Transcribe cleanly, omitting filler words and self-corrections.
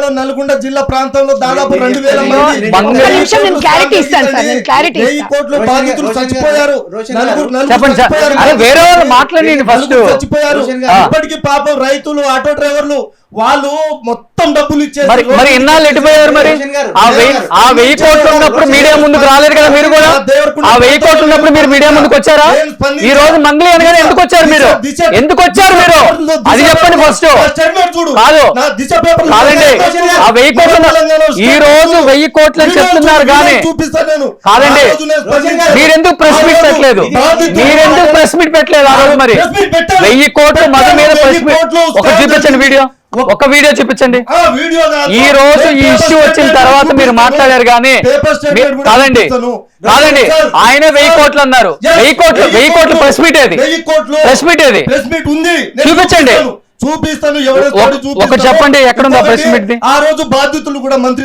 జిల్లాలో నల్గొండ జిల్లా ప్రాంతంలో దాదాపు 2000 మంది కోట్లు బాధితులు చచ్చిపోయారు. వేరే వాళ్ళు మాట్లాడండి ఫస్ట్. చచ్చిపోయారు. ఇప్పటికీ పాపం రైతులు, ఆటో డ్రైవర్లు వాళ్ళు మొత్తం డబ్బులు ఇచ్చారు. మరి ఇన్నాళ్ళు ఎట్టిపోయారు? మరి ఆ 1000 కోట్లు ఉన్నప్పుడు మీడియా ముందుకు రాలేదు కదా మీరు కూడా? ఆ 1000 కోట్లు ఉన్నప్పుడు మీరు మీడియా ముందుకు వచ్చారా? ఈ రోజు మంగళి అనగానే ఎందుకు వచ్చారు మీరు? ఎందుకు వచ్చారు మీరు? అది చెప్పండి ఫస్ట్. కాదు కాదండి, ఆ 1000 కోట్లు ఈ రోజు 1000 కోట్లు అని చెప్తున్నారు కానీ కాదండి, మీరెందుకు ప్రెస్ మీట్ పెట్టలేదు? మీరెందుకు ప్రెస్ మీట్ పెట్టలేదు ఆ రోజు? మరి 1000 కోట్లు మద మీద ప్రెస్ మీట్ ఒక చూపించండి, వీడియో ఒక వీడియో చూపించండి. ఈ రోజు ఈ ఇష్యూ వచ్చిన తర్వాత మీరు మాట్లాడారు కానీ కాదండి కాదండి, ఆయనే 1000 కోట్లు అన్నారు. 1000 కోట్లు ప్రెస్ మీట్ ఏది? ప్రెస్ మీట్ ఏది? చూపించండి, చూపిస్తాను. ఒకటి చెప్పండి, ఎక్కడుందా ప్రెస్ మీట్? ఆ రోజు బాధితులు కూడా మంత్రి